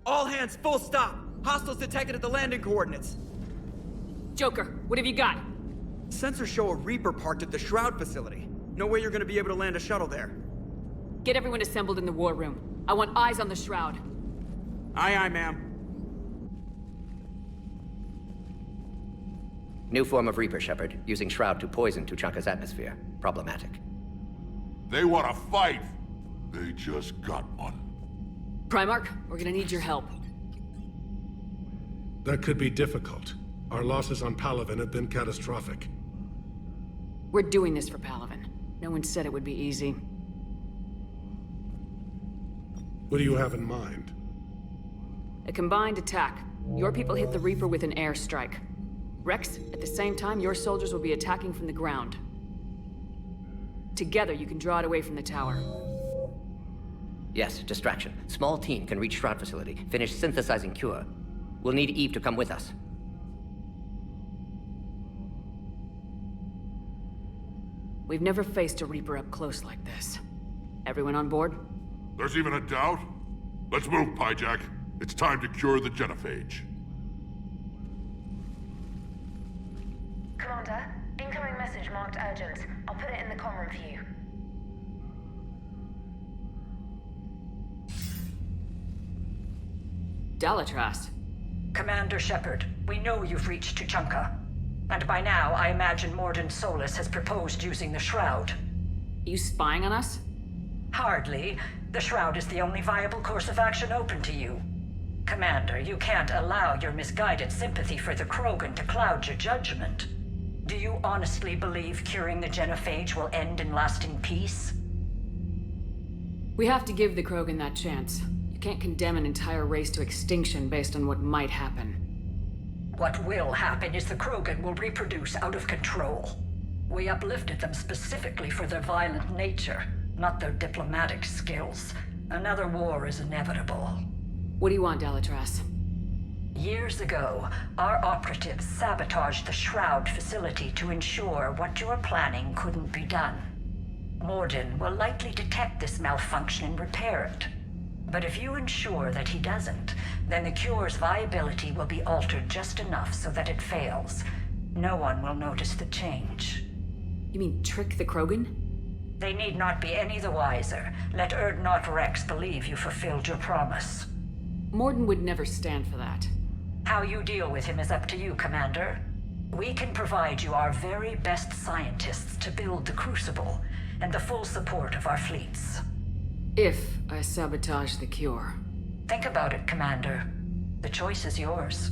All hands, full stop! Hostiles detected at the landing coordinates. Joker, what have you got? Sensors show a Reaper parked at the Shroud facility. No way you're gonna be able to land a shuttle there. Get everyone assembled in the war room. I want eyes on the Shroud. Aye, ma'am. New form of Reaper, Shepard, using Shroud to poison Tuchanka's atmosphere. Problematic. They want to fight. They just got one. Primarch, we're gonna need your help. That could be difficult. Our losses on Palaven have been catastrophic. We're doing this for Palaven. No one said it would be easy. What do you have in mind? A combined attack. Your people hit the Reaper with an airstrike. Rex, at the same time, your soldiers will be attacking from the ground. Together, you can draw it away from the tower. Yes, distraction. Small team can reach Shroud facility, finish synthesizing cure. We'll need Eve to come with us. We've never faced a Reaper up close like this. Everyone on board? There's even a doubt? Let's move, Pyjack. It's time to cure the Genophage. Commander, incoming message marked urgent. I'll put it in the comm room for you. Dalatras. Commander Shepard, we know you've reached Tuchanka. And by now, I imagine Mordin Solus has proposed using the Shroud. You spying on us? Hardly. The Shroud is the only viable course of action open to you. Commander, you can't allow your misguided sympathy for the Krogan to cloud your judgment. Do you honestly believe curing the Genophage will end in lasting peace? We have to give the Krogan that chance. You can't condemn an entire race to extinction based on what might happen. What will happen is the Krogan will reproduce out of control. We uplifted them specifically for their violent nature, not their diplomatic skills. Another war is inevitable. What do you want, Dalatras? Years ago, our operatives sabotaged the Shroud facility to ensure what you were planning couldn't be done. Mordin will likely detect this malfunction and repair it. But if you ensure that he doesn't, then the cure's viability will be altered just enough so that it fails. No one will notice the change. You mean trick the Krogan? They need not be any the wiser. Let Urdnot Rex believe you fulfilled your promise. Mordin would never stand for that. How you deal with him is up to you, Commander. We can provide you our very best scientists to build the Crucible, and the full support of our fleets. If I sabotage the cure. Think about it, Commander. The choice is yours.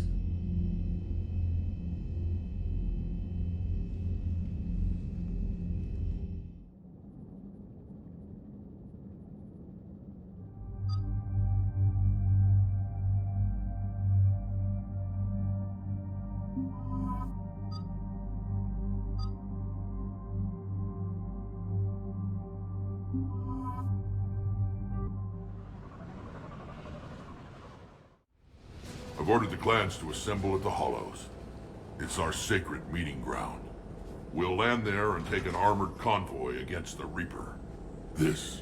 I've ordered the clans to assemble at the Hollows. It's our sacred meeting ground. We'll land there and take an armored convoy against the Reaper. This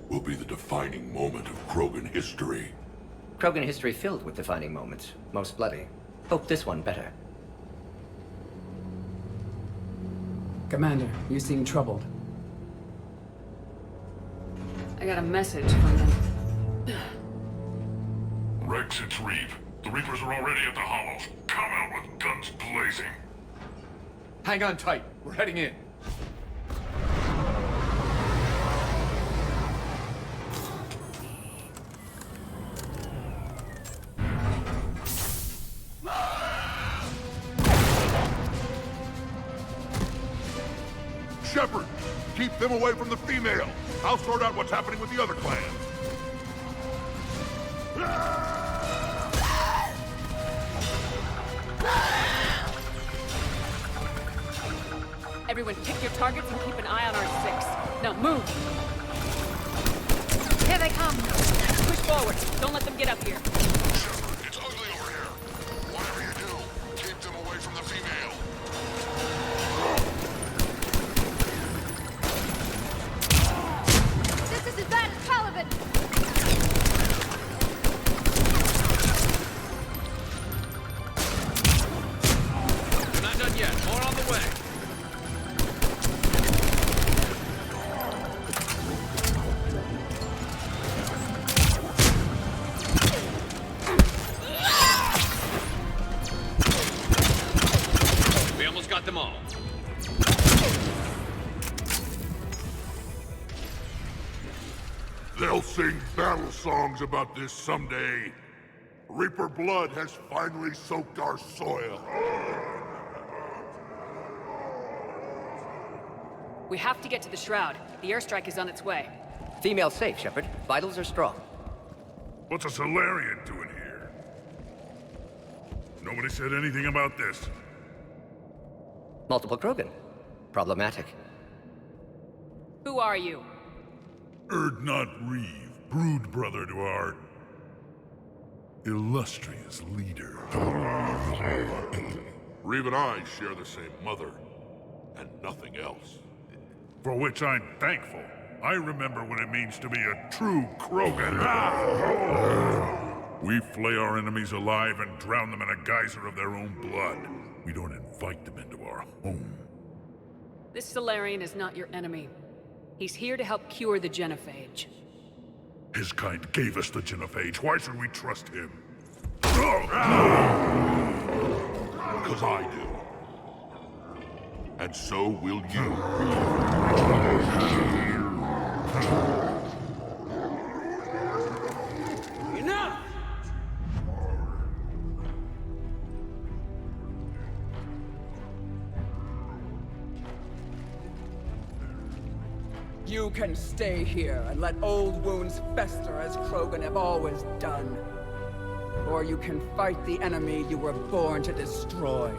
will be the defining moment of Krogan history. Krogan history filled with defining moments. Most bloody. Hope this one better. Commander, you seem troubled. I got a message from them. Rex, it's Reeve. The Reapers are already at the Hollows. Come out with guns blazing. Hang on tight. We're heading in. Shepard, keep them away from the female. I'll sort out what's happening with the other clans. Everyone pick your targets and keep an eye on our six. Now move! Here they come! Push forward. Don't let them get up here. Shepard, it's ugly over here. Whatever you do, keep them away from the female. This is as bad as Palaven! battle songs about this someday. Reaper blood has finally soaked our soil. We have to get to the Shroud. The airstrike is on its way. Female safe, Shepard. Vitals are strong. What's a Solarian doing here? Nobody said anything about this. Multiple Krogan. Problematic. Who are you? Erdnot Reeve, brood brother to our illustrious leader. Reeve and I share the same mother, and nothing else. For which I'm thankful. I remember what it means to be a true Krogan. We flay our enemies alive and drown them in a geyser of their own blood. We don't invite them into our home. This Solarian is not your enemy. He's here to help cure the Genophage. His kind gave us the Genophage. Why should we trust him? Because I do. And so will you. Enough! You can stay here and let old wounds fester as Krogan have always done. Or you can fight the enemy you were born to destroy,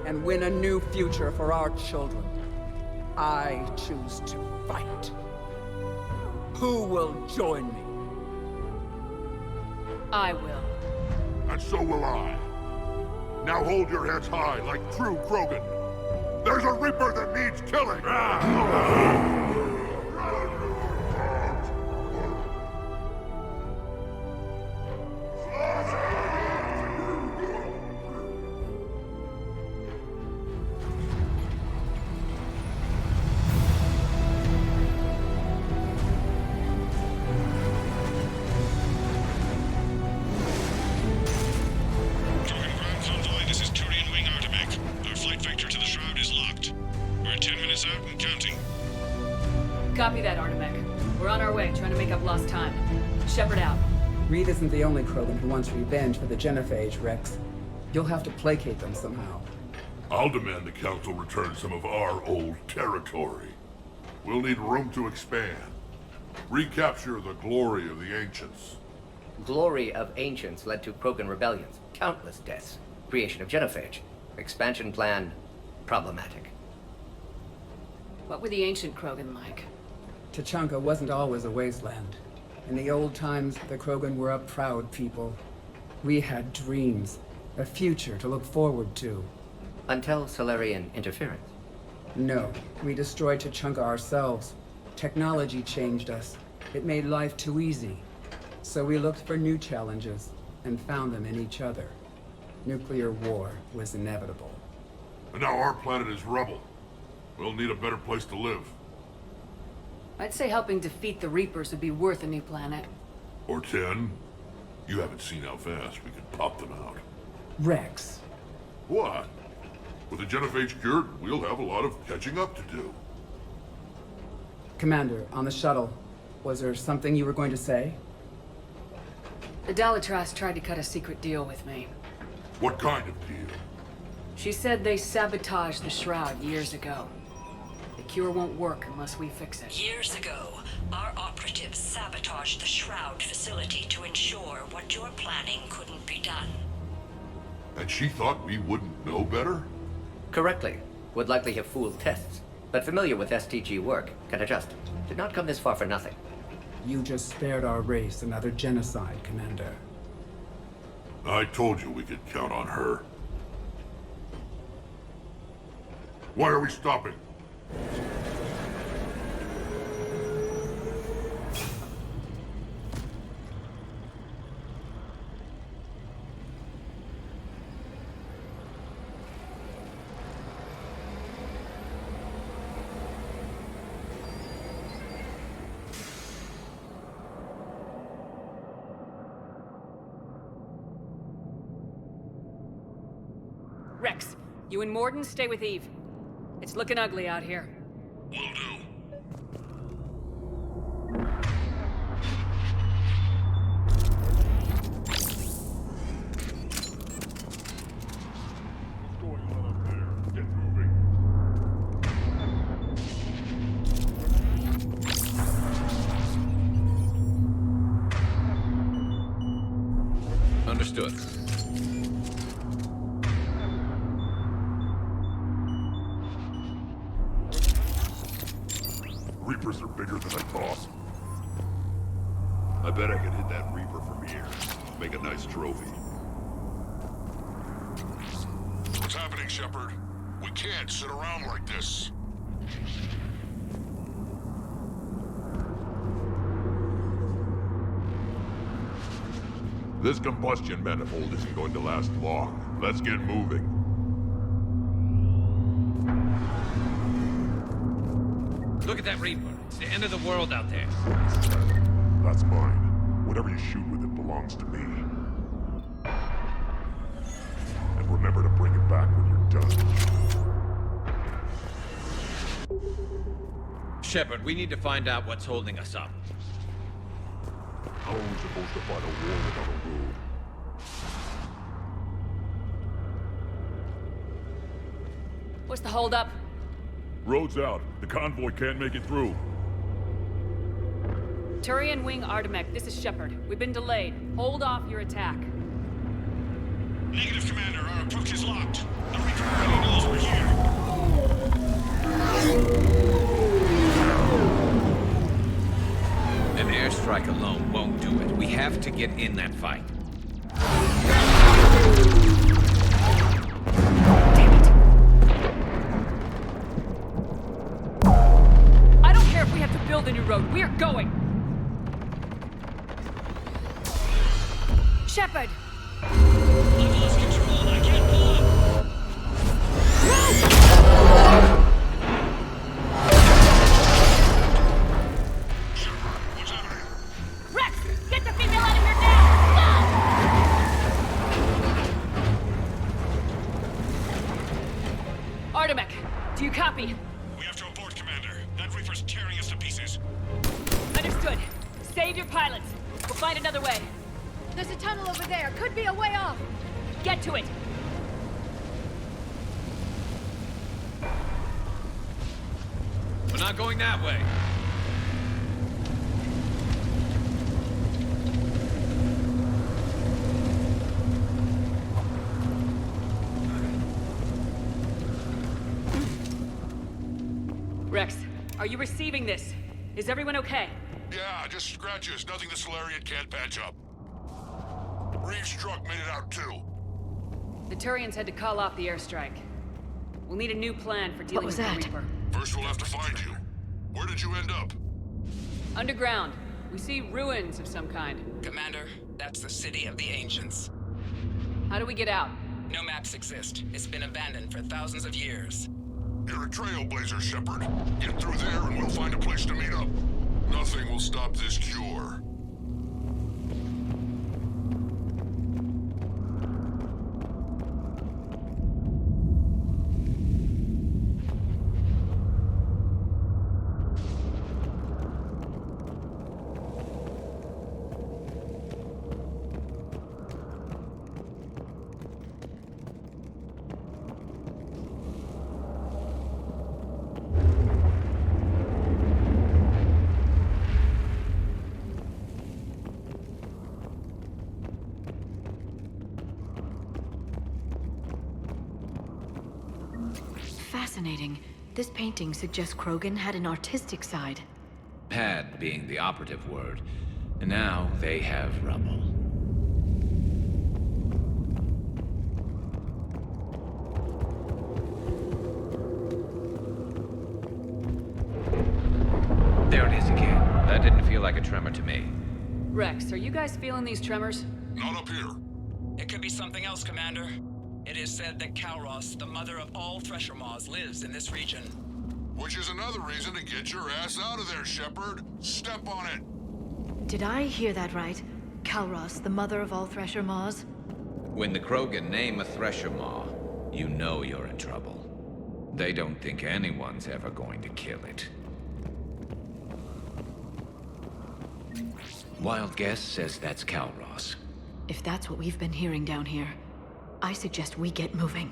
and win a new future for our children. I choose to fight. Who will join me? I will. And so will I. Now hold your heads high like true Krogan. There's a Reaper that needs killing! Copy that, Artemech. We're on our way, trying to make up lost time. Shepard out. Reed isn't the only Krogan who wants revenge for the Genophage, Rex. You'll have to placate them somehow. I'll demand the Council return some of our old territory. We'll need room to expand. Recapture the glory of the Ancients. Glory of Ancients led to Krogan rebellions, countless deaths, creation of Genophage. Expansion plan, problematic. What were the ancient Krogan like? Tuchanka wasn't always a wasteland. In the old times, the Krogan were a proud people. We had dreams, a future to look forward to. Until Solarian interference. No, we destroyed Tuchanka ourselves. Technology changed us. It made life too easy. So we looked for new challenges, and found them in each other. Nuclear war was inevitable. And now our planet is rubble. We'll need a better place to live. I'd say helping defeat the Reapers would be worth a new planet. Or 10. You haven't seen how fast we could pop them out. Rex. What? With the Genophage cured, we'll have a lot of catching up to do. Commander, on the shuttle, was there something you were going to say? The Dalitras tried to cut a secret deal with me. What kind of deal? She said they sabotaged the Shroud years ago. The cure won't work unless we fix it. Years ago, our operatives sabotaged the Shroud facility to ensure what you're planning couldn't be done. And she thought we wouldn't know better? Correctly. Would likely have fooled tests. But familiar with STG work, can adjust. Did not come this far for nothing. You just spared our race another genocide, Commander. I told you we could count on her. Why are we stopping? Rex, you and Morden stay with Eve. It's looking ugly out here. Will do. Understood. Reapers are bigger than I thought. I bet I could hit that Reaper from here. Make a nice trophy. What's happening, Shepard? We can't sit around like this. This combustion manifold isn't going to last long. Let's get moving. Look at that Reaper. It's the end of the world out there. That's mine. Whatever you shoot with it belongs to me. And remember to bring it back when you're done. Shepard, we need to find out what's holding us up. How are we supposed to fight a war without a road? What's the holdup? Road's out. The convoy can't make it through. Turian Wing Artemek, this is Shepard. We've been delayed. Hold off your attack. Negative, Commander. Our approach is locked. The Reaper already knows we're here. An airstrike alone won't do it. We have to get in that fight. Damn it! I don't care if we have to build a new road. We're going! Shepard! I've lost control. I can't pull up. What's happening? Rex! Get the female out of here now! Go! Artemek, do you copy? We have to abort, Commander. That Reaper's tearing us to pieces. Understood. Save your pilots. We'll find another way. There's a tunnel over there. Could be a way off. Get to it! We're not going that way. Rex, are you receiving this? Is everyone okay? Yeah, just scratches. Nothing the Solarian can't patch up. Reeves' truck made it out too. The Turians had to call off the airstrike. We'll need a new plan for dealing with the Reaper. First we'll have to find you. Where did you end up? Underground. We see ruins of some kind. Commander, that's the City of the Ancients. How do we get out? No maps exist. It's been abandoned for thousands of years. You're a trailblazer, Shepard. Get through there and we'll find a place to meet up. Nothing will stop this cure. Fascinating. This painting suggests Krogan had an artistic side. Had being the operative word. And now they have rubble. There it is again. That didn't feel like a tremor to me. Rex, are you guys feeling these tremors? Not up here. It could be something else, Commander. It is said that Kalros, the mother of all Thresher Maws, lives in this region. Which is another reason to get your ass out of there, Shepard. Step on it. Did I hear that right? Kalros, the mother of all Thresher Maws? When the Krogan name a Thresher Maw, you know you're in trouble. They don't think anyone's ever going to kill it. Wild guess says that's Kalros. If that's what we've been hearing down here, I suggest we get moving.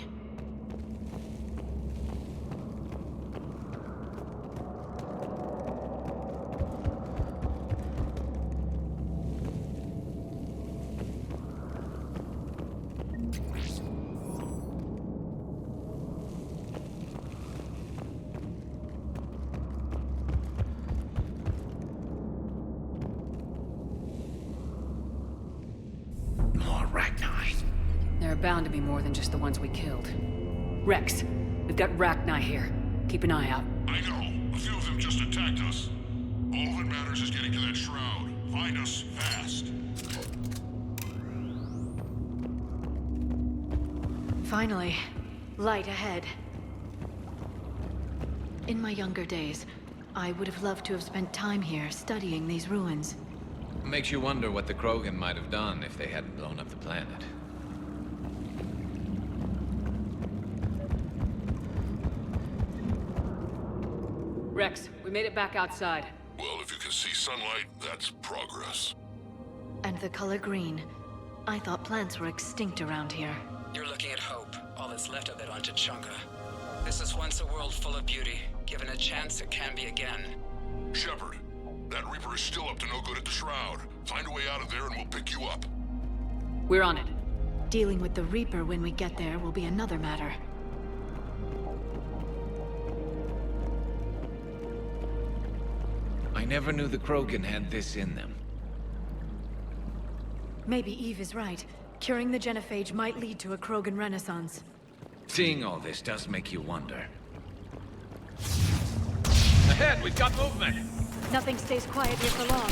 bound to be more than just the ones we killed. Rex, we've got Rachni here. Keep an eye out. I know. A few of them just attacked us. All that matters is getting to that shroud. Find us fast. Finally, light ahead. In my younger days, I would have loved to have spent time here studying these ruins. Makes you wonder what the Krogan might have done if they hadn't blown up the planet. Rex, we made it back outside. Well, if you can see sunlight, that's progress. And the color green. I thought plants were extinct around here. You're looking at hope, all that's left of it on Tuchanka. This is once a world full of beauty. Given a chance, it can be again. Shepard, that Reaper is still up to no good at the Shroud. Find a way out of there and we'll pick you up. We're on it. Dealing with the Reaper when we get there will be another matter. I never knew the Krogan had this in them. Maybe Eve is right. Curing the Genophage might lead to a Krogan renaissance. Seeing all this does make you wonder. Ahead, we've got movement! Nothing stays quiet here for long.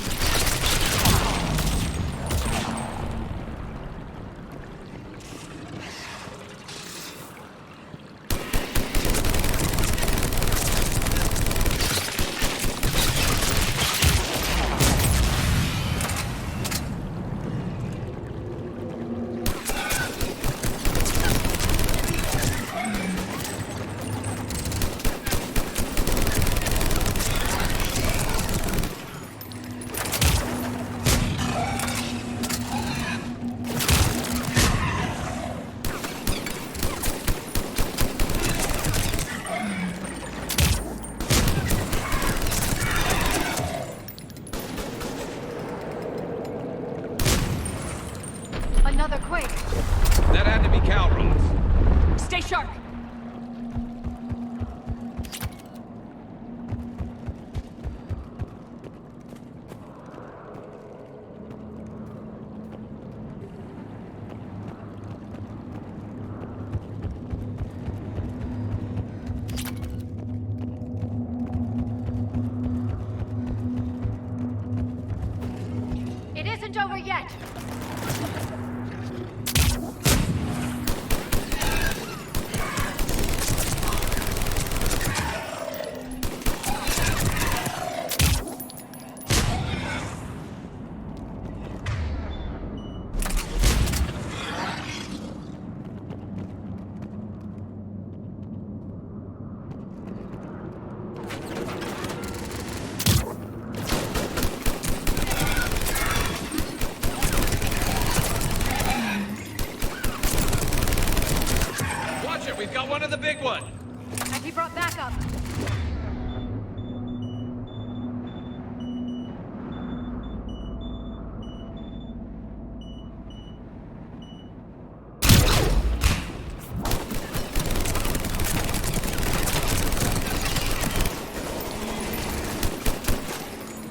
Another quake. That had to be Calros. Stay sharp! It isn't over yet. We've got one of the big ones! And he brought backup.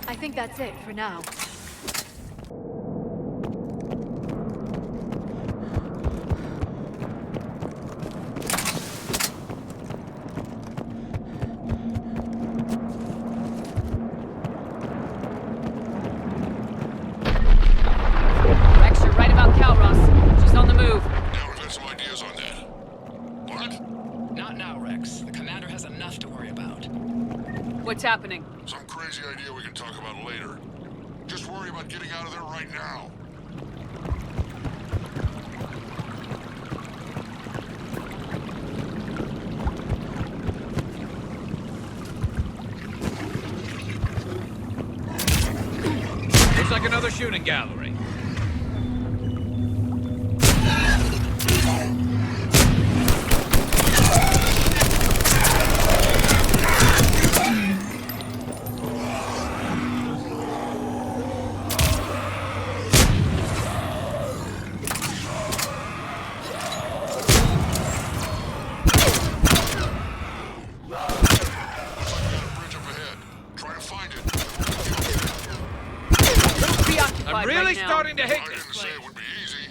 I think that's it for now. Rex, you're right about Calros. She's on the move. Now we've got some ideas on that. What? Not now, Rex. The commander has enough to worry about. What's happening? Some crazy idea we can talk about later. Just worry about getting out of there right now. Looks like another shooting gallery. Preoccupied I'm really right now. starting to hate I this didn't say place. it would be easy.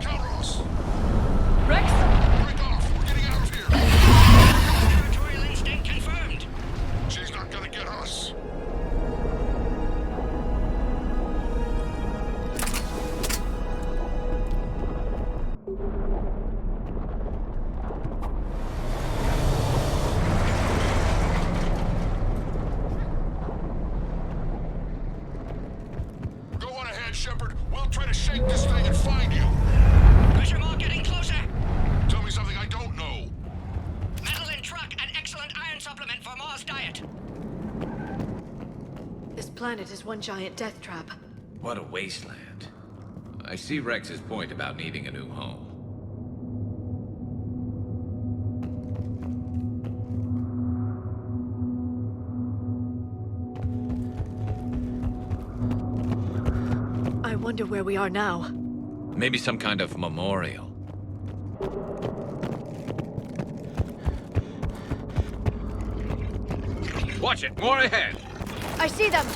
Calros! Rex? Break off! We're getting out of here! Territorial instinct confirmed. She's not gonna get us. Go on ahead, Shepard. We'll try to shake this thing and find you. Pressure Maw getting closer. Tell me something I don't know. Metal in truck, an excellent iron supplement for Maw's diet. This planet is one giant death trap. What a wasteland. I see Rex's point about needing a new home. I wonder where we are now. Maybe some kind of memorial. Watch it! More ahead! I see them!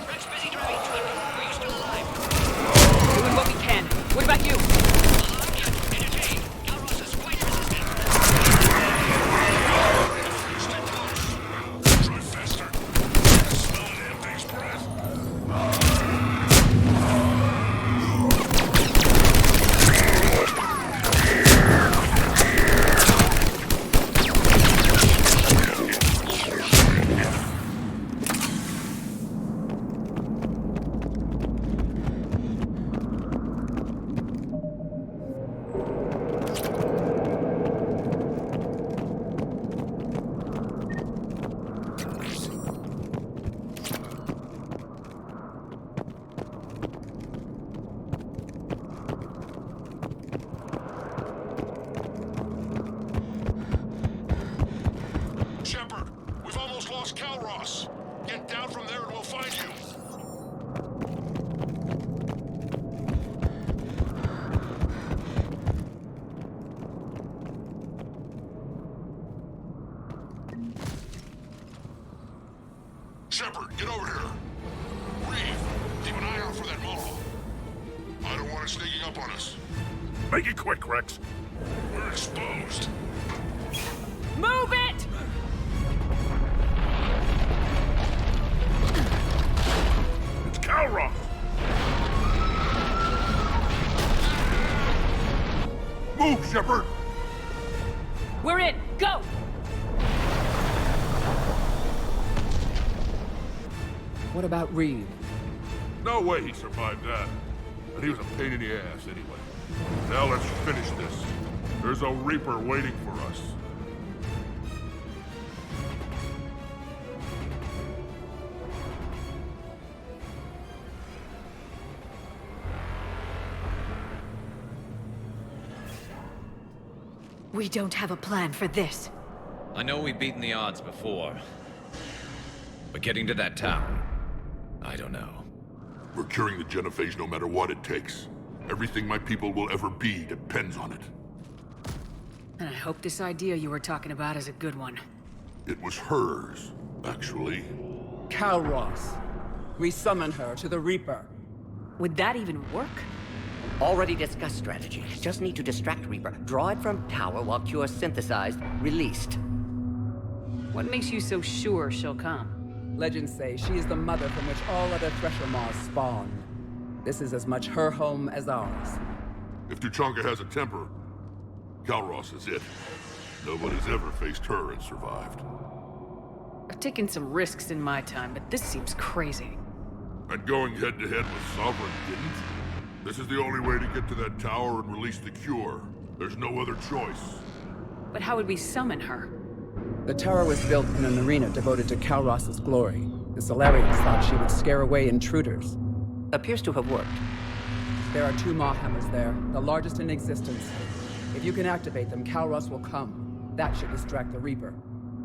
Rex busy driving truck. Are you still alive? Doing what we can. What about you? Entertained. Calros is quite resistant. Drive faster. Smell the damn thing's breath. Shepard, we've almost lost Calros. Get down from there and we'll find you. Shepard, get over here. Reeve, keep an eye out for that Maw. I don't want it sneaking up on us. Make it quick, Rex. We're exposed. Move it! It's Calros! Move, Shepard! We're in! Go! What about Reeve? No way he survived that. But he was a pain in the ass anyway. Now let's finish this. There's a Reaper waiting for us. We don't have a plan for this. I know we've beaten the odds before. But getting to that tower, I don't know. We're curing the Genophage no matter what it takes. Everything my people will ever be depends on it. And I hope this idea you were talking about is a good one. It was hers, actually. Calros. We summon her to the Reaper. Would that even work? Already discussed strategy. Just need to distract Reaper. Draw it from tower while Cure synthesized, released. What makes you so sure she'll come? Legends say she is the mother from which all other Thresher Maws spawn. This is as much her home as ours. If Tuchanka has a temper, Calros is it. Nobody's ever faced her and survived. I've taken some risks in my time, but this seems crazy. And going head-to-head with Sovereign didn't? This is the only way to get to that tower and release the Cure. There's no other choice. But how would we summon her? The tower was built in an arena devoted to Calros' glory. The Solarians thought she would scare away intruders. Appears to have worked. There are 2 Maw hammers there, the largest in existence. If you can activate them, Calros will come. That should distract the Reaper.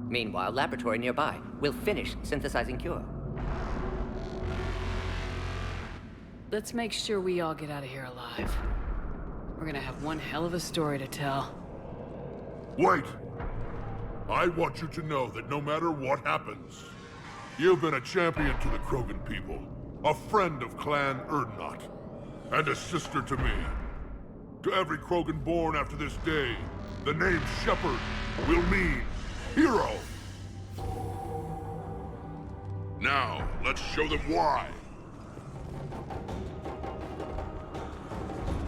Meanwhile, laboratory nearby. We'll finish synthesizing Cure. Let's make sure we all get out of here alive. We're gonna have one hell of a story to tell. Wait! I want you to know that no matter what happens, you've been a champion to the Krogan people, a friend of Clan Erdnot, and a sister to me. To every Krogan born after this day, the name Shepard will mean hero. Now, let's show them why.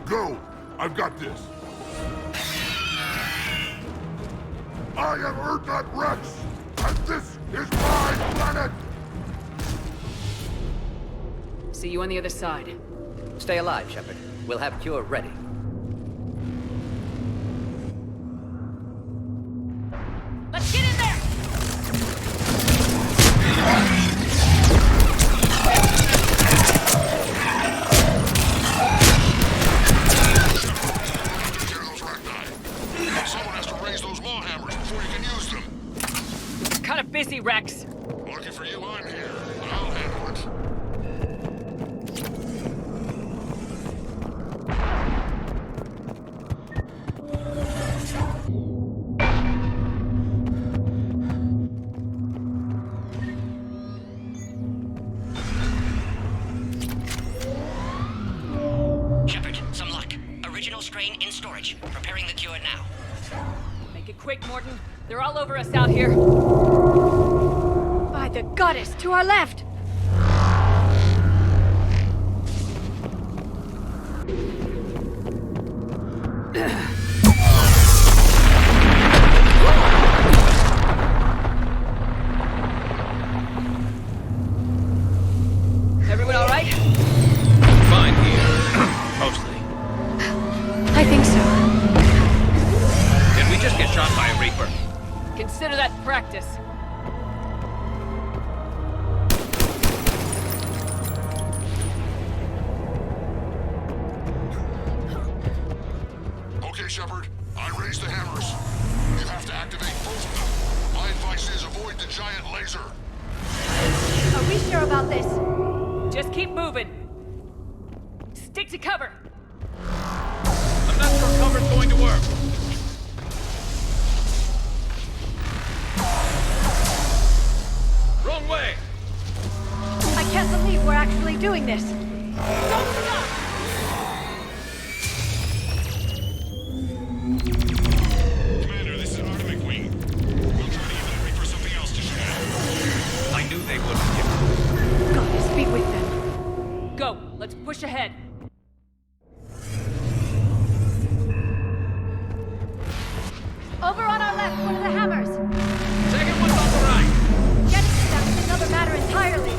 Go! I've got this. I am Erdnot Rex, and this is my planet! See you on the other side. Stay alive, Shepard. We'll have cure ready. Let's get in there! Someone has to raise those maw hammers before you can use them. Kind of busy, Rex. Lucky for you, I'm here. I'll handle it. Shepard, some luck. Original strain in storage. Preparing the cure now. Make it quick, Morton. They're all over us out here. By the goddess, to our left! Everyone all right? Fine here. Mostly. I think so. Did we just get shot by a Reaper? Consider that practice. Okay, Shepard. I raised the hammers. You have to activate both of them. My advice is avoid the giant laser. Are we sure about this? Just keep moving. Stick to cover. I'm not sure cover's going to work. Wrong way! I can't believe we're actually doing this. Don't stop! Commander, this is Artemis Wing. We'll try to give the Reaper something else to shoot at. I knew they wouldn't give Goddess, be with them. Go. Let's push ahead. Over on our left, one of the hammers. Second one's on the right. Getting to them is another matter entirely.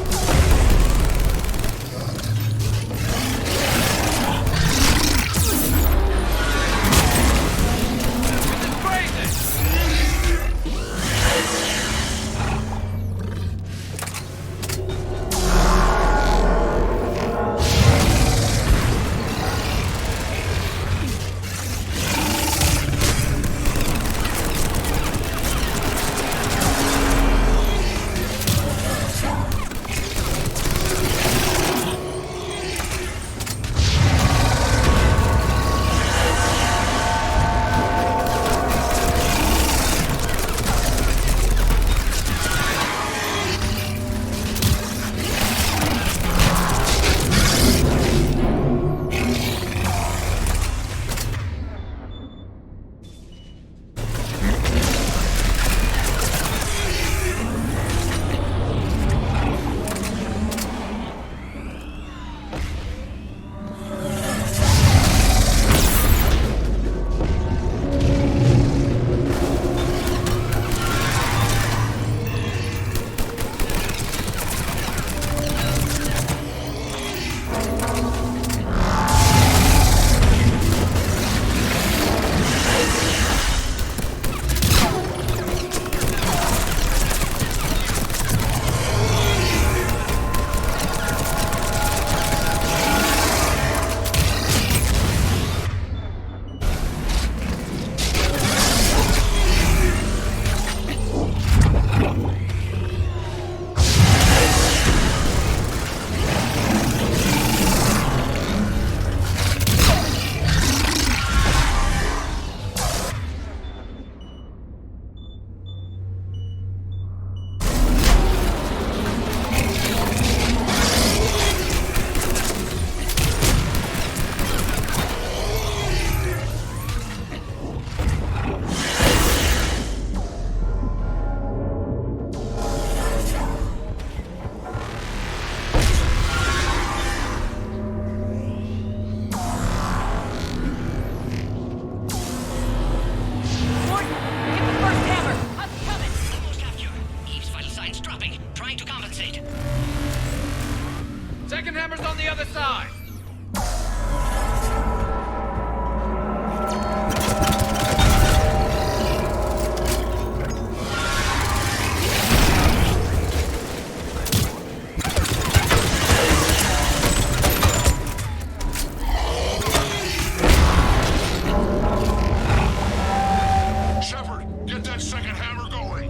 second hammer going.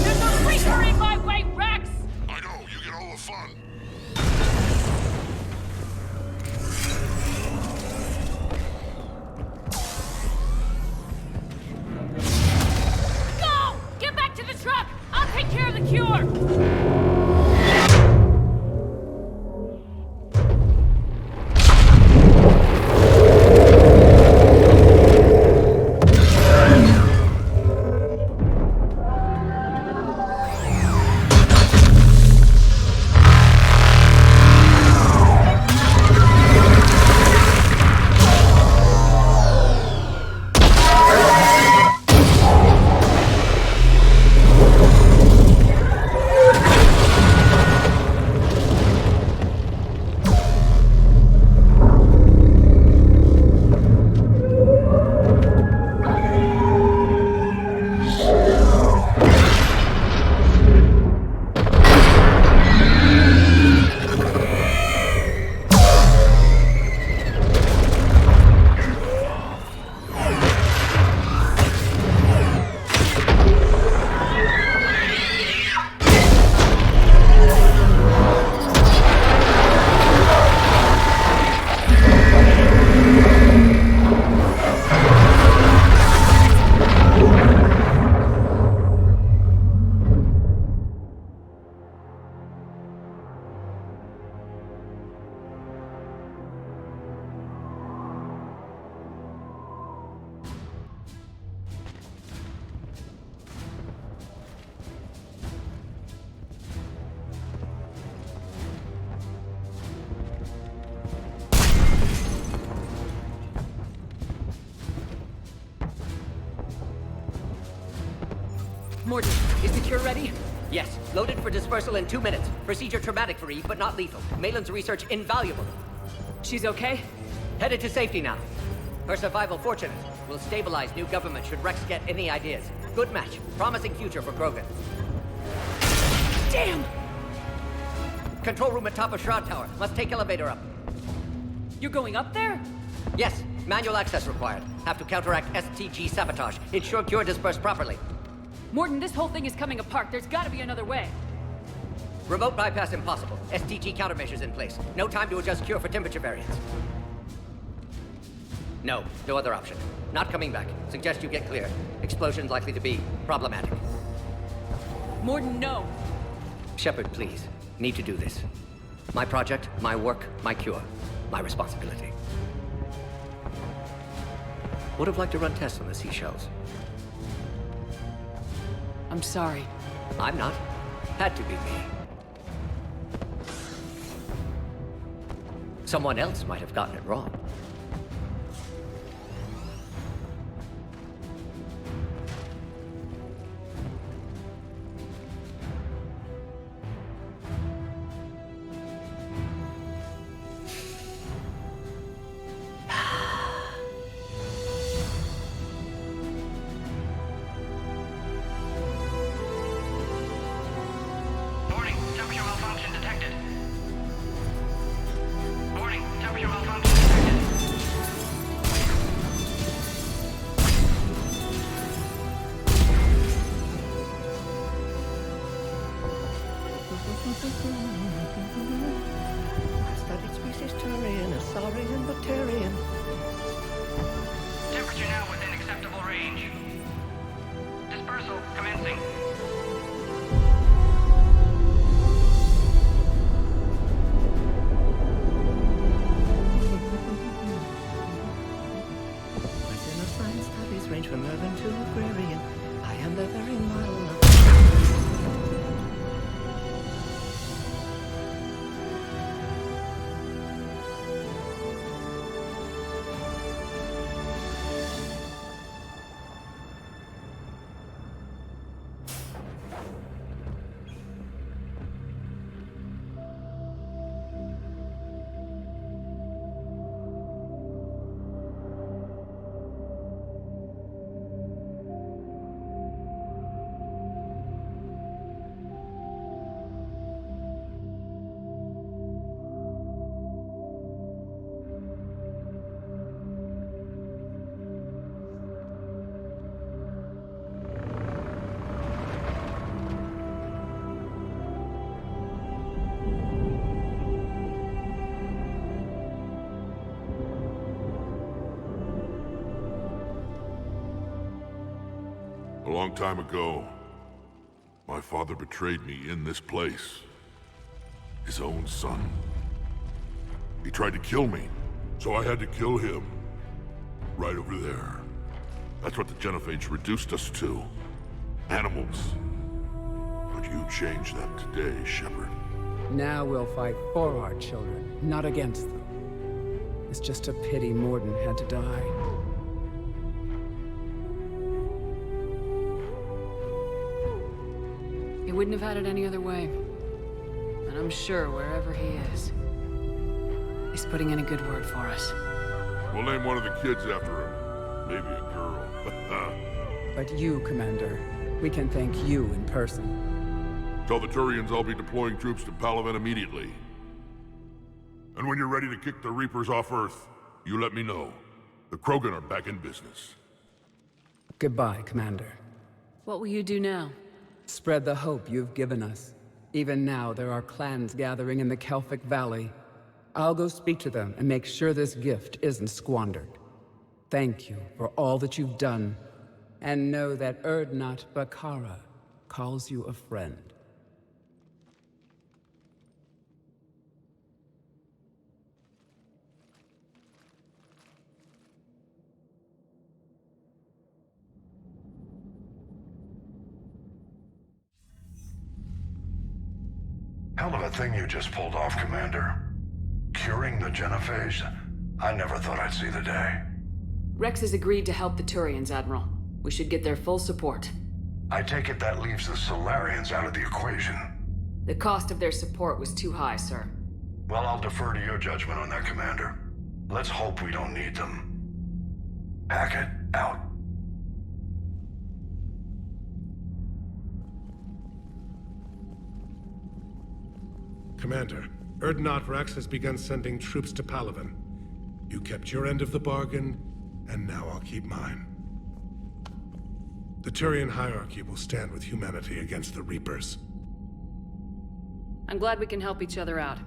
There's a Reaper in my way, Rex! I know, you get all the fun. Go! Get back to the truck! I'll take care of the cure! Morton, is the cure ready? Yes, loaded for dispersal in 2 minutes. Procedure traumatic for Eve, but not lethal. Malin's research invaluable. She's okay? Headed to safety now. Her survival fortunate. Will stabilize new government should Rex get any ideas. Good match. Promising future for Krogan. Damn! Control room at top of Shroud Tower. Must take elevator up. You're going up there? Yes, manual access required. Have to counteract STG sabotage. Ensure cure dispersed properly. Morton, this whole thing is coming apart. There's gotta be another way. Remote bypass impossible. STG countermeasures in place. No time to adjust cure for temperature variance. No other option. Not coming back. Suggest you get clear. Explosion's likely to be problematic. Morton, no. Shepard, please. Need to do this. My project, my work, my cure. My responsibility. Would have liked to run tests on the seashells. I'm sorry. I'm not. Had to be me. Someone else might have gotten it wrong. Studied species Turian, Asaurian, Batarian. Temperature now within acceptable range. Dispersal commencing. Within of science studies range from urban to agrarian. I am the very model of... long time ago, my father betrayed me in this place. His own son. He tried to kill me, so I had to kill him. Right over there. That's what the Genophage reduced us to. Animals. But you changed them today, Shepard. Now we'll fight for our children, not against them. It's just a pity Morden had to die. He wouldn't have had it any other way. And I'm sure wherever he is, he's putting in a good word for us. We'll name one of the kids after him. Maybe a girl. But you, Commander, we can thank you in person. Tell the Turians I'll be deploying troops to Palaven immediately. And when you're ready to kick the Reapers off Earth, you let me know. The Krogan are back in business. Goodbye, Commander. What will you do now? Spread the hope you've given us. Even now, there are clans gathering in the Kelphic Valley. I'll go speak to them and make sure this gift isn't squandered. Thank you for all that you've done, and know that Urdnot Bakara calls you a friend. Hell of a thing you just pulled off, Commander. Curing the Genophage? I never thought I'd see the day. Rex has agreed to help the Turians, Admiral. We should get their full support. I take it that leaves the Solarians out of the equation. The cost of their support was too high, sir. Well, I'll defer to your judgment on that, Commander. Let's hope we don't need them. Hackett, out. Commander, Urdnot Rex has begun sending troops to Palaven. You kept your end of the bargain, and now I'll keep mine. The Turian hierarchy will stand with humanity against the Reapers. I'm glad we can help each other out.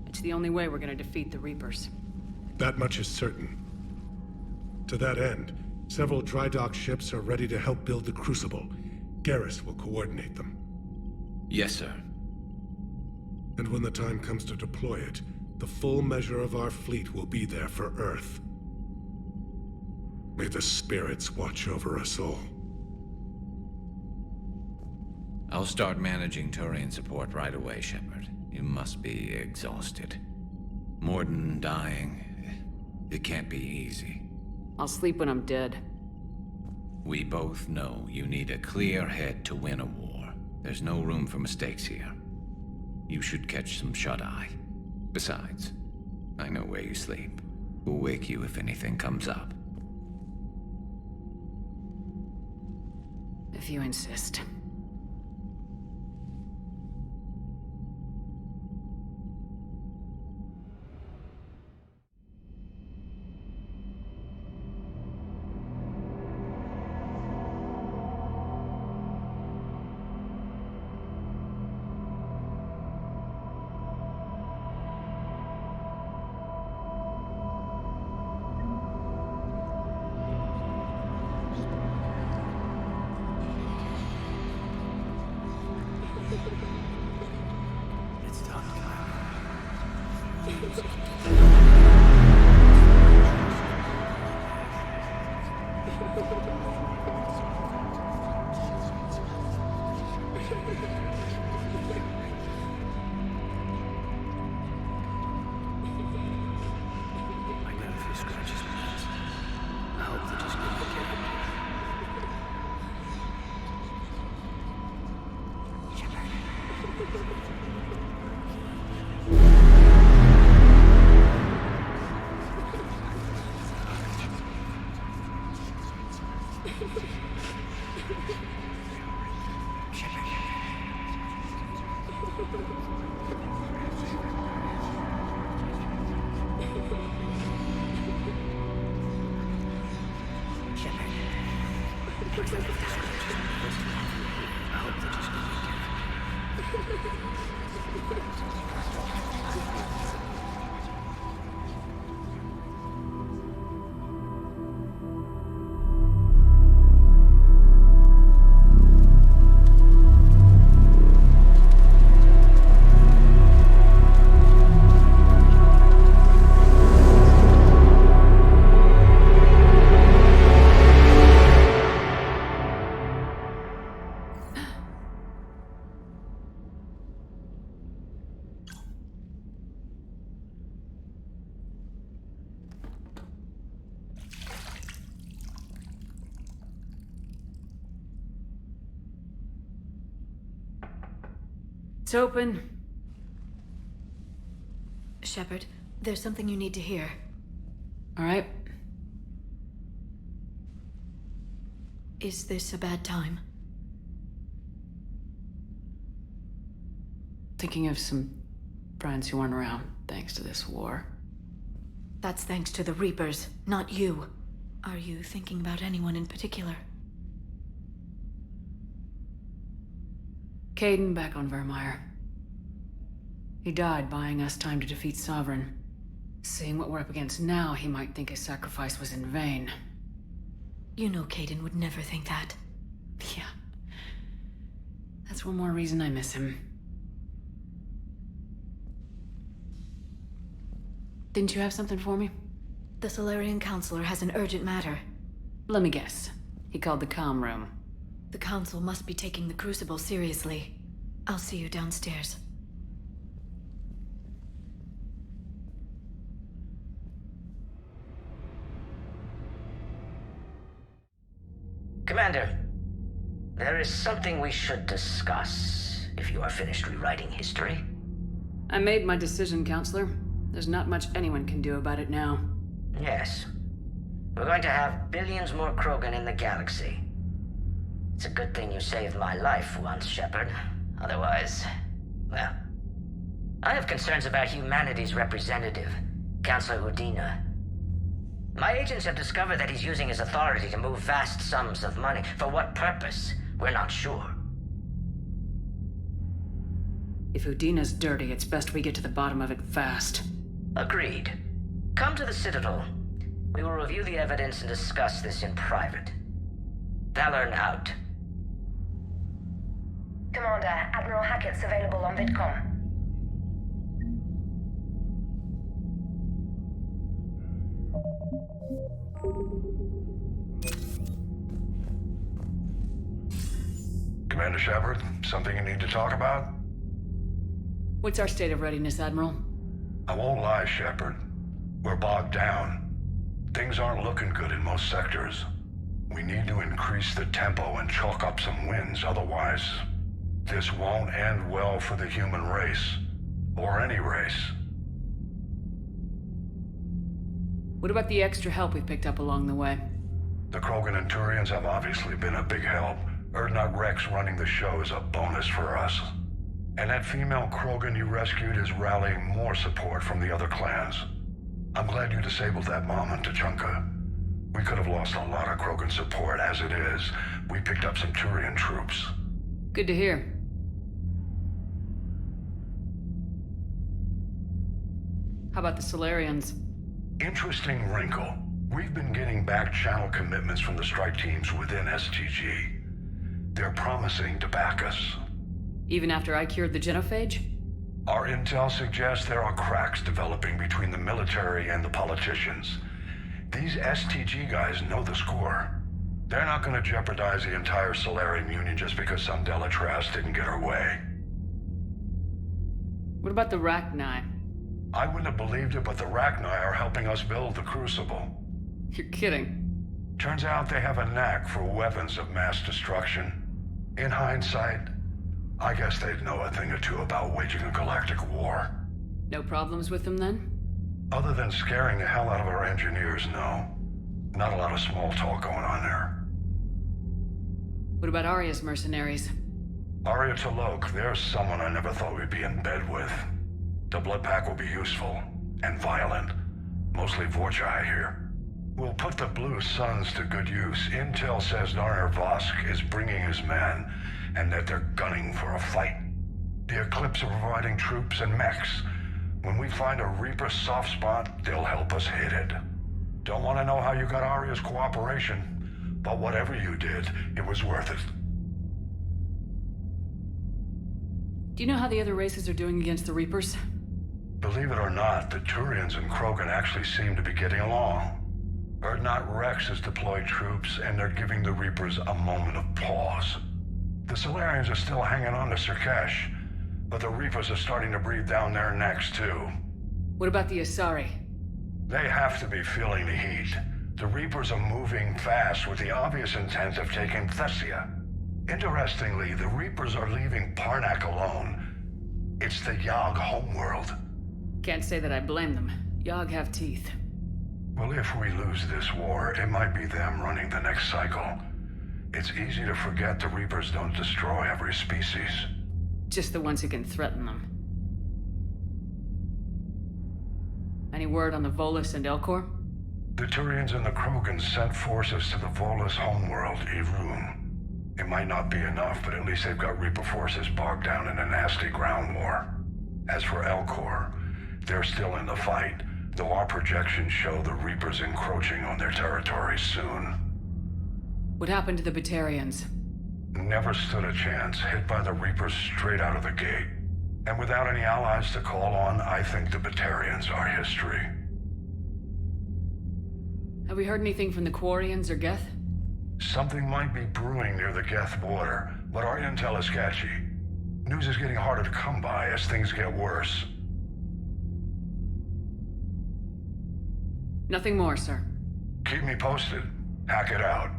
It's the only way we're gonna defeat the Reapers. That much is certain. To that end, several dry dock ships are ready to help build the Crucible. Garrus will coordinate them. Yes, sir. And when the time comes to deploy it, the full measure of our fleet will be there for Earth. May the spirits watch over us all. I'll start managing Turian support right away, Shepard. You must be exhausted. Morden dying, it can't be easy. I'll sleep when I'm dead. We both know you need a clear head to win a war. There's no room for mistakes here. You should catch some shut-eye. Besides, I know where you sleep. We'll wake you if anything comes up. If you insist. It's open. Shepard, there's something you need to hear. All right. Is this a bad time? Thinking of some friends who aren't around thanks to this war. That's thanks to the Reapers, not you. Are you thinking about anyone in particular? Caden back on Vermeer. He died buying us time to defeat Sovereign. Seeing what we're up against now, he might think his sacrifice was in vain. You know Caden would never think that. Yeah. That's one more reason I miss him. Didn't you have something for me? The Solarian Counselor has an urgent matter. Let me guess. He called the comm room. The Council must be taking the Crucible seriously. I'll see you downstairs. Commander, there is something we should discuss, if you are finished rewriting history. I made my decision, Counselor. There's not much anyone can do about it now. Yes. We're going to have billions more Krogan in the galaxy. It's a good thing you saved my life once, Shepard. Otherwise, well... I have concerns about humanity's representative, Councilor Udina. My agents have discovered that he's using his authority to move vast sums of money. For what purpose? We're not sure. If Udina's dirty, it's best we get to the bottom of it fast. Agreed. Come to the Citadel. We will review the evidence and discuss this in private. Valorn out. Commander, Admiral Hackett's available on VidCom. Commander Shepard, something you need to talk about? What's our state of readiness, Admiral? I won't lie, Shepard. We're bogged down. Things aren't looking good in most sectors. We need to increase the tempo and chalk up some wins, otherwise, this won't end well for the human race. Or any race. What about the extra help we picked up along the way? The Krogan and Turians have obviously been a big help. Urdnot Rex running the show is a bonus for us. And that female Krogan you rescued is rallying more support from the other clans. I'm glad you disabled that mom in Tuchanka. We could have lost a lot of Krogan support as it is. We picked up some Turian troops. Good to hear. How about the Solarians? Interesting wrinkle. We've been getting back channel commitments from the strike teams within STG. They're promising to back us. Even after I cured the Genophage? Our intel suggests there are cracks developing between the military and the politicians. These STG guys know the score. They're not going to jeopardize the entire Solarian Union just because some Delatras didn't get her way. What about the Rachni? I wouldn't have believed it, but the Rachni are helping us build the Crucible. You're kidding. Turns out they have a knack for weapons of mass destruction. In hindsight, I guess they'd know a thing or two about waging a galactic war. No problems with them then? Other than scaring the hell out of our engineers, no. Not a lot of small talk going on there. What about Arya's mercenaries? Arya T'Loak, there's someone I never thought we'd be in bed with. The Blood Pack will be useful, and violent. Mostly Vorcha, I hear. We'll put the Blue Suns to good use. Intel says Narner Vosk is bringing his men, and that they're gunning for a fight. The Eclipse are providing troops and mechs. When we find a Reaper soft spot, they'll help us hit it. Don't want to know how you got Arya's cooperation, but whatever you did, it was worth it. Do you know how the other races are doing against the Reapers? Believe it or not, the Turians and Krogan actually seem to be getting along. Urdnot Rex has deployed troops, and they're giving the Reapers a moment of pause. The Solarians are still hanging on to Surkesh, but the Reapers are starting to breathe down their necks, too. What about the Asari? They have to be feeling the heat. The Reapers are moving fast with the obvious intent of taking Thessia. Interestingly, the Reapers are leaving Parnak alone. It's the Yogg homeworld. Can't say that I blame them. Yogg have teeth. Well, if we lose this war, it might be them running the next cycle. It's easy to forget the Reapers don't destroy every species. Just the ones who can threaten them. Any word on the Volus and Elcor? The Turians and the Krogan sent forces to the Volus homeworld, Irun. It might not be enough, but at least they've got Reaper forces bogged down in a nasty ground war. As for Elcor, they're still in the fight, though our projections show the Reapers encroaching on their territory soon. What happened to the Batarians? Never stood a chance, hit by the Reapers straight out of the gate. And without any allies to call on, I think the Batarians are history. Have we heard anything from the Quarians or Geth? Something might be brewing near the Geth border, but our intel is sketchy. News is getting harder to come by as things get worse. Nothing more, sir. Keep me posted. Hack it out.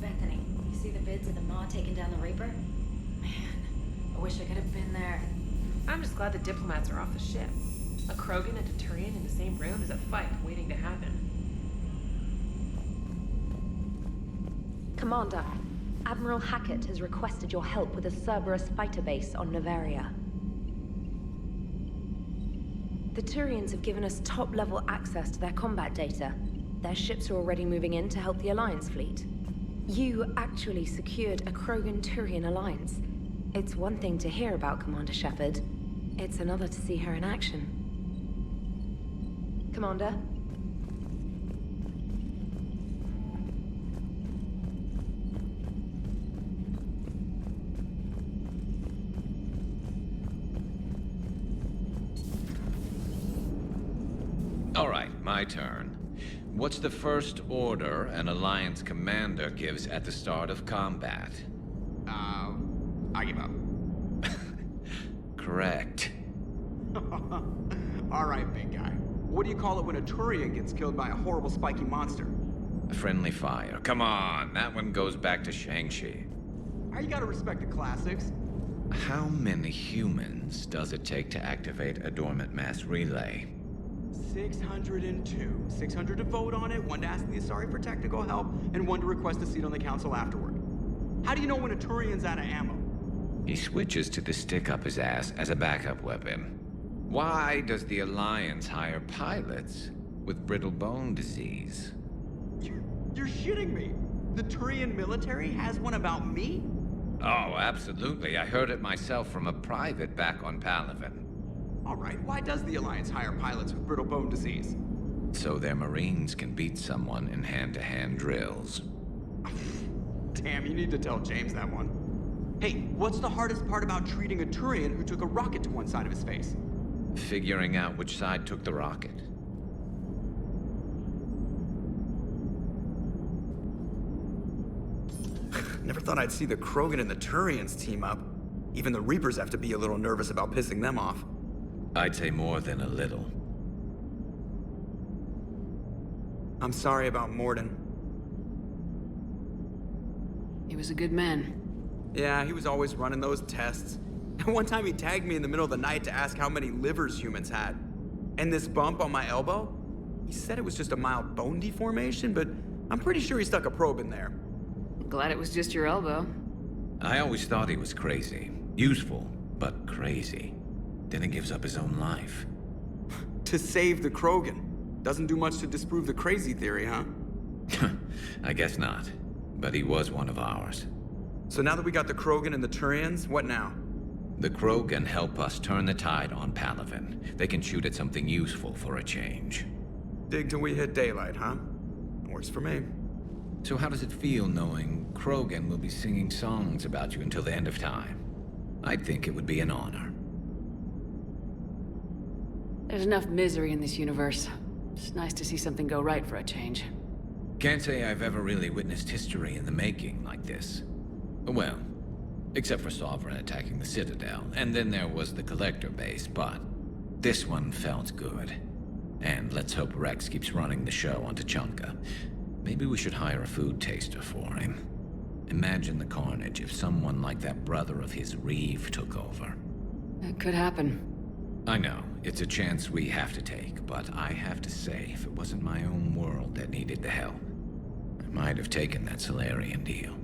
Bethany, you see the vids of the Maw taking down the Reaper? Man, I wish I could have been there. I'm just glad the diplomats are off the ship. A Krogan and a Turian in the same room is a fight waiting to happen. Commander, Admiral Hackett has requested your help with a Cerberus fighter base on Novaria. The Turians have given us top-level access to their combat data. Their ships are already moving in to help the Alliance fleet. You actually secured a Krogan-Turian alliance. It's one thing to hear about Commander Shepard. It's another to see her in action. Commander? All right, my turn. What's the first order an Alliance commander gives at the start of combat? I give up. Correct. All right, big guy. What do you call it when a Turian gets killed by a horrible spiky monster? A friendly fire. Come on, that one goes back to Shang-Chi. You gotta respect the classics. How many humans does it take to activate a dormant mass relay? 602. 600 to vote on it, 1 to ask the Asari for technical help, and 1 to request a seat on the council afterward. How do you know when a Turian's out of ammo? He switches to the stick up his ass as a backup weapon. Why does the Alliance hire pilots with brittle bone disease? You're shitting me. The Turian military has one about me? Oh, absolutely. I heard it myself from a private back on Palaven. All right, why does the Alliance hire pilots with brittle bone disease? So their Marines can beat someone in hand-to-hand drills. Damn, you need to tell James that one. Hey, what's the hardest part about treating a Turian who took a rocket to one side of his face? Figuring out which side took the rocket. Never thought I'd see the Krogan and the Turians team up. Even the Reapers have to be a little nervous about pissing them off. I'd say more than a little. I'm sorry about Morden. He was a good man. Yeah, he was always running those tests. And one time he tagged me in the middle of the night to ask how many livers humans had. And this bump on my elbow? He said it was just a mild bone deformation, but I'm pretty sure he stuck a probe in there. Glad it was just your elbow. I always thought he was crazy. Useful, but crazy. Then he gives up his own life. To save the Krogan. Doesn't do much to disprove the crazy theory, huh? I guess not. But he was one of ours. So now that we got the Krogan and the Turians, what now? The Krogan help us turn the tide on Palaven. They can shoot at something useful for a change. Dig till we hit daylight, huh? Works for me. So how does it feel knowing Krogan will be singing songs about you until the end of time? I'd think it would be an honor. There's enough misery in this universe. It's nice to see something go right for a change. Can't say I've ever really witnessed history in the making like this. Well, except for Sovereign attacking the Citadel, and then there was the Collector base, but this one felt good. And let's hope Rex keeps running the show on Tuchanka. Maybe we should hire a food taster for him. Imagine the carnage if someone like that brother of his, Reeve, took over. It could happen. I know, it's a chance we have to take, but I have to say, if it wasn't my own world that needed the help, I might have taken that Solarian deal.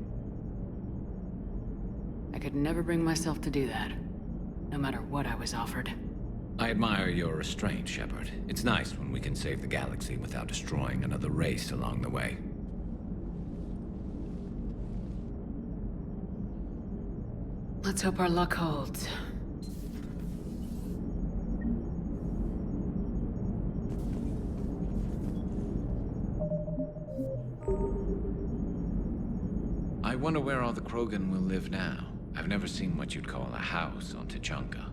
I could never bring myself to do that, no matter what I was offered. I admire your restraint, Shepard. It's nice when we can save the galaxy without destroying another race along the way. Let's hope our luck holds. I wonder where all the Krogan will live now. I've never seen what you'd call a house on Tuchanka.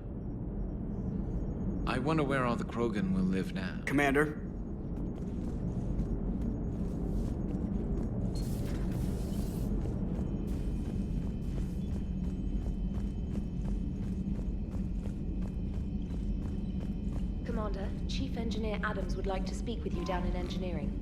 I wonder where all the Krogan will live now. Commander? Commander, Chief Engineer Adams would like to speak with you down in engineering.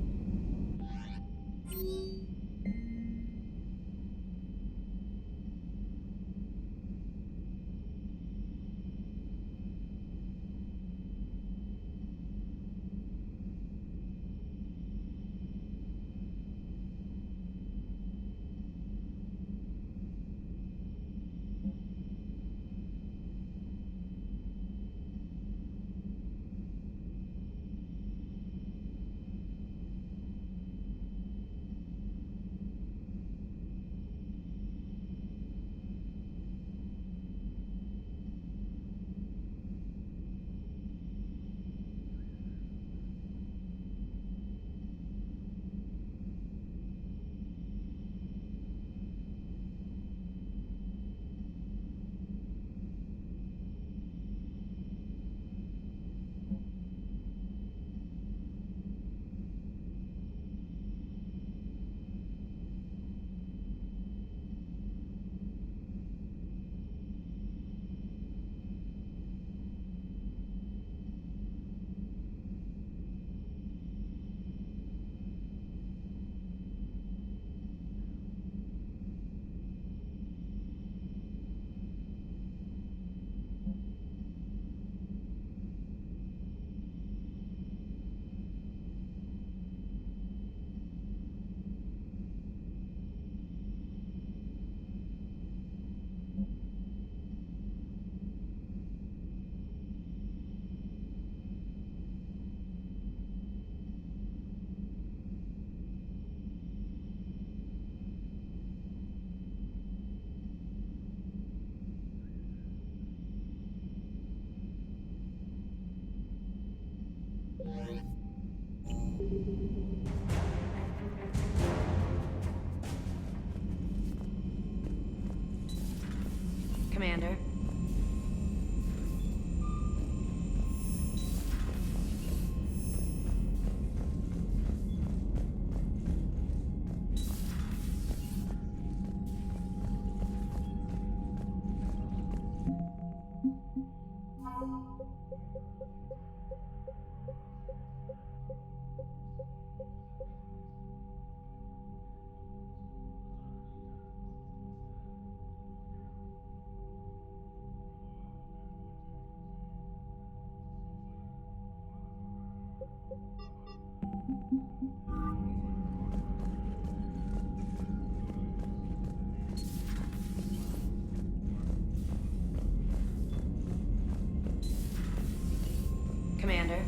Commander. Commander.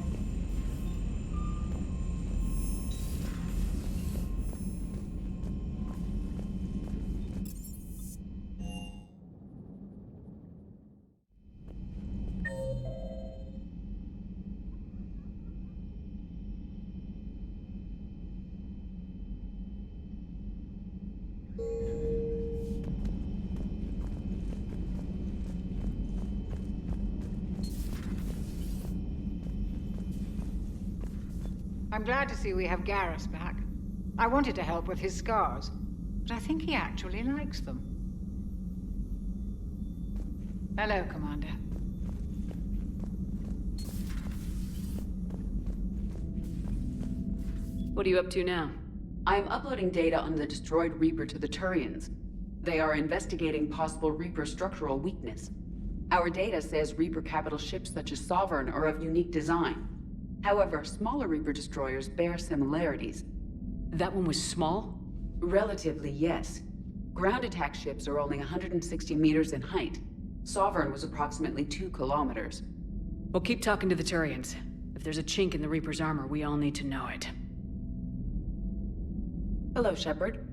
I'm glad to see we have Garrus back. I wanted to help with his scars, but I think he actually likes them. Hello, Commander. What are you up to now? I am uploading data on the destroyed Reaper to the Turians. They are investigating possible Reaper structural weakness. Our data says Reaper capital ships such as Sovereign are of unique design. However, smaller Reaper destroyers bear similarities. That one was small? Relatively, yes. Ground attack ships are only 160 meters in height. Sovereign was approximately 2 kilometers. Well, keep talking to the Turians. If there's a chink in the Reaper's armor, we all need to know it. Hello, Shepard.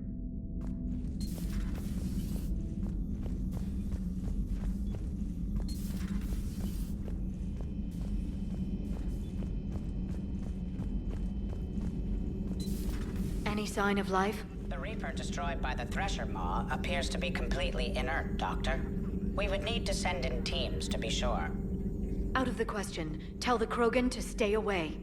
Any sign of life? The Reaper destroyed by the Thresher Maw appears to be completely inert, Doctor. We would need to send in teams to be sure. Out of the question. Tell the Krogan to stay away.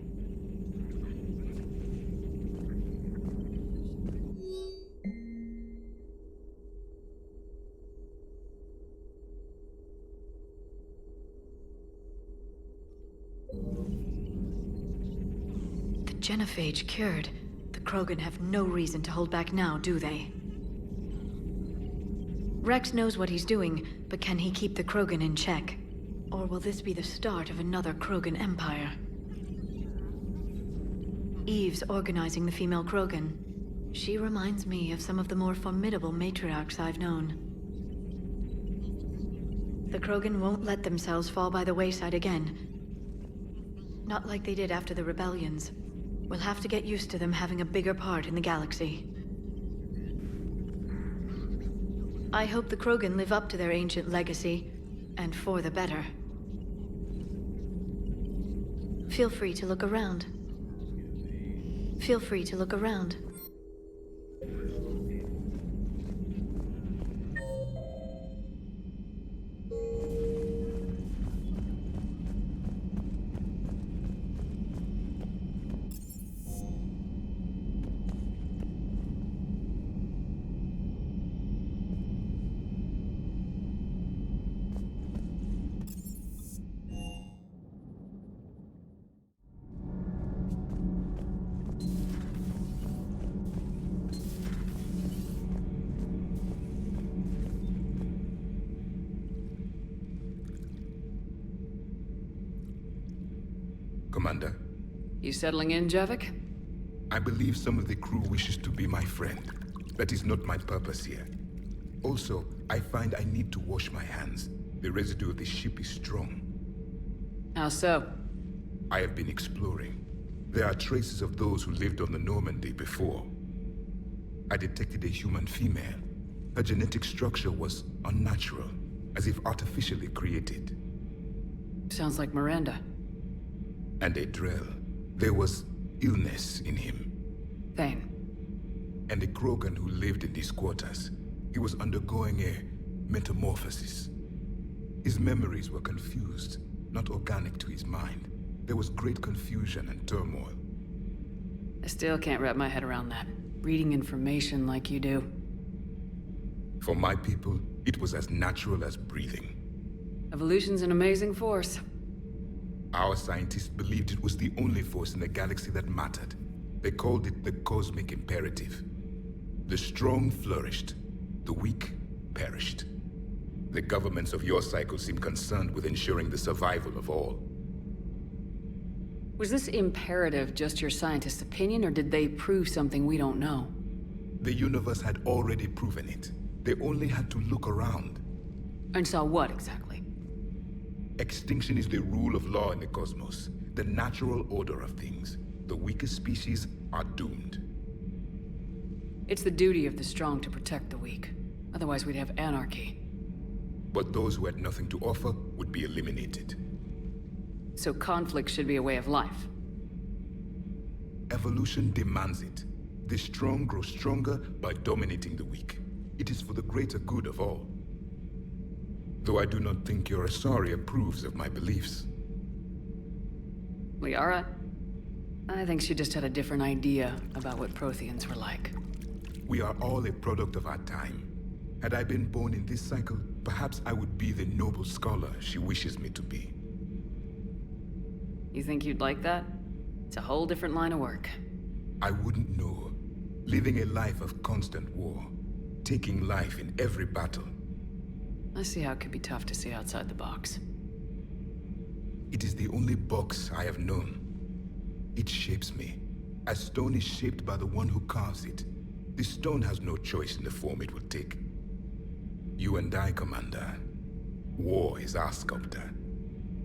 The Genophage cured. The Krogan have no reason to hold back now, do they? Rex knows what he's doing, but can he keep the Krogan in check? Or will this be the start of another Krogan empire? Eve's organizing the female Krogan. She reminds me of some of the more formidable matriarchs I've known. The Krogan won't let themselves fall by the wayside again. Not like they did after the rebellions. We'll have to get used to them having a bigger part in the galaxy. I hope the Krogan live up to their ancient legacy, and for the better. Feel free to look around. Feel free to look around. Commander. You settling in, Javik? I believe some of the crew wishes to be my friend. That is not my purpose here. Also, I find I need to wash my hands. The residue of the ship is strong. How so? I have been exploring. There are traces of those who lived on the Normandy before. I detected a human female. Her genetic structure was unnatural, as if artificially created. Sounds like Miranda. And a Drell. There was illness in him. Thane. And a Krogan who lived in these quarters. He was undergoing a metamorphosis. His memories were confused, not organic to his mind. There was great confusion and turmoil. I still can't wrap my head around that. Reading information like you do. For my people, it was as natural as breathing. Evolution's an amazing force. Our scientists believed it was the only force in the galaxy that mattered. They called it the cosmic imperative. The strong flourished, the weak perished. The governments of your cycle seem concerned with ensuring the survival of all. Was this imperative just your scientist's opinion, or did they prove something we don't know? The universe had already proven it. They only had to look around. And saw what exactly? Extinction is the rule of law in the cosmos, the natural order of things. The weakest species are doomed. It's the duty of the strong to protect the weak. Otherwise we'd have anarchy. But those who had nothing to offer would be eliminated. So conflict should be a way of life. Evolution demands it. The strong grow stronger by dominating the weak. It is for the greater good of all. Though I do not think your Asari approves of my beliefs. Liara? I think she just had a different idea about what Protheans were like. We are all a product of our time. Had I been born in this cycle, perhaps I would be the noble scholar she wishes me to be. You think you'd like that? It's a whole different line of work. I wouldn't know. Living a life of constant war. Taking life in every battle. I see how it could be tough to see outside the box. It is the only box I have known. It shapes me, as stone is shaped by the one who carves it. The stone has no choice in the form it will take. You and I, Commander. War is our sculptor,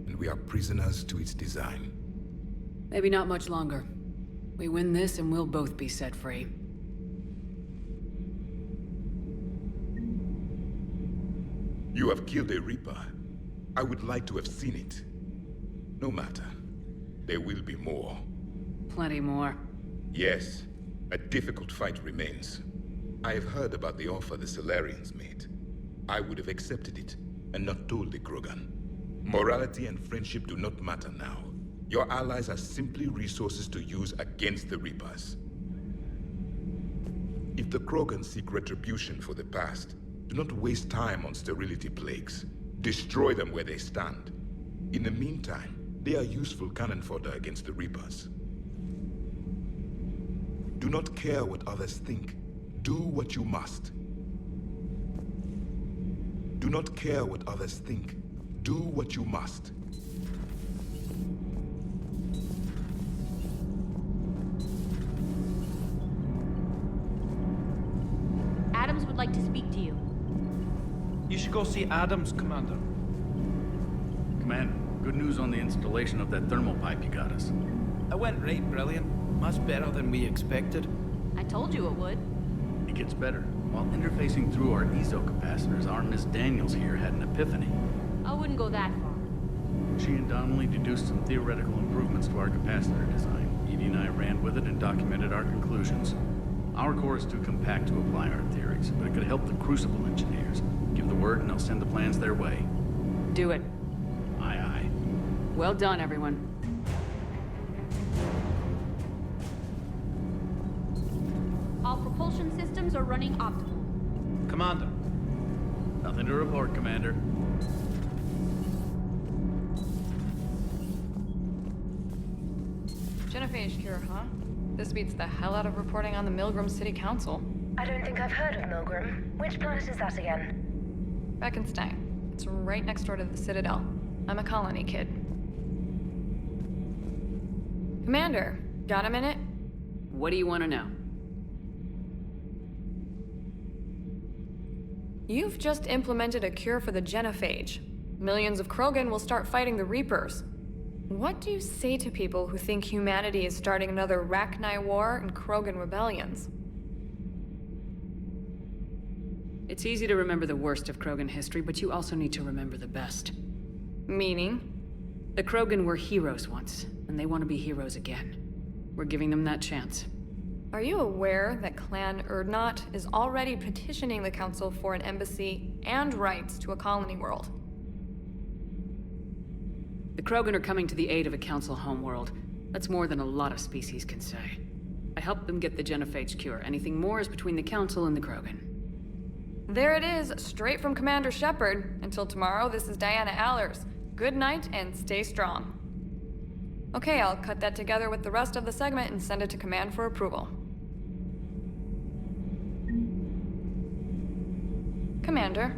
and we are prisoners to its design. Maybe not much longer. We win this and we'll both be set free. You have killed a Reaper. I would like to have seen it. No matter. There will be more. Plenty more. Yes. A difficult fight remains. I have heard about the offer the Solarians made. I would have accepted it, and not told the Krogan. Morality and friendship do not matter now. Your allies are simply resources to use against the Reapers. If the Krogan seek retribution for the past, do not waste time on sterility plagues. Destroy them where they stand. In the meantime, they are useful cannon fodder against the Reapers. Do not care what others think. Do what you must. Do not care what others think. Do what you must. Adams would like to speak to you. You should go see Adams, Commander. Commander, good news on the installation of that thermal pipe you got us. It went right brilliant. Much better than we expected. I told you it would. It gets better. While interfacing through our ezo capacitors, our Miss Daniels here had an epiphany. I wouldn't go that far. She and Donnelly deduced some theoretical improvements to our capacitor design. Edie and I ran with it and documented our conclusions. Our core is too compact to apply our theories, but it could help the Crucible engineers. Give the word and I'll send the plans their way. Do it. Aye, aye. Well done, everyone. All propulsion systems are running optimal. Commander. Nothing to report, Commander. Genophage cure, huh? This beats the hell out of reporting on the Milgram City Council. I don't think I've heard of Milgram. Which planet is that again? Beckenstein. It's right next door to the Citadel. I'm a colony kid. Commander, got a minute? What do you want to know? You've just implemented a cure for the Genophage. Millions of Krogan will start fighting the Reapers. What do you say to people who think humanity is starting another Rachni War and Krogan rebellions? It's easy to remember the worst of Krogan history, but you also need to remember the best. Meaning? The Krogan were heroes once, and they want to be heroes again. We're giving them that chance. Are you aware that Clan Urdnot is already petitioning the Council for an embassy and rights to a colony world? The Krogan are coming to the aid of a Council homeworld. That's more than a lot of species can say. I helped them get the Genophage cure. Anything more is between the Council and the Krogan. There it is, straight from Commander Shepard. Until tomorrow, this is Diana Allers. Good night and stay strong. Okay, I'll cut that together with the rest of the segment and send it to Command for approval. Commander.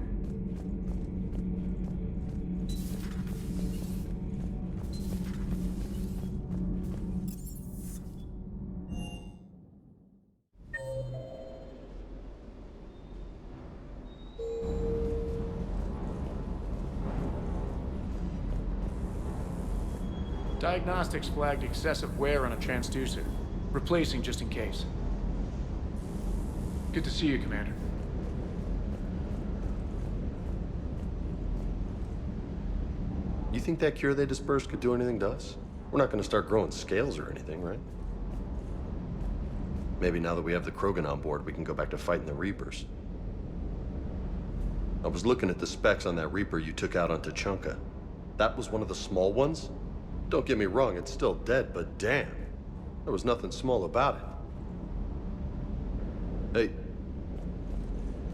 Diagnostics flagged excessive wear on a transducer. Replacing just in case. Good to see you, Commander. You think that cure they dispersed could do anything to us? We're not gonna start growing scales or anything, right? Maybe now that we have the Krogan on board, we can go back to fighting the Reapers. I was looking at the specs on that Reaper you took out on Tuchanka. That was one of the small ones? Don't get me wrong, it's still dead, but damn. There was nothing small about it. Hey,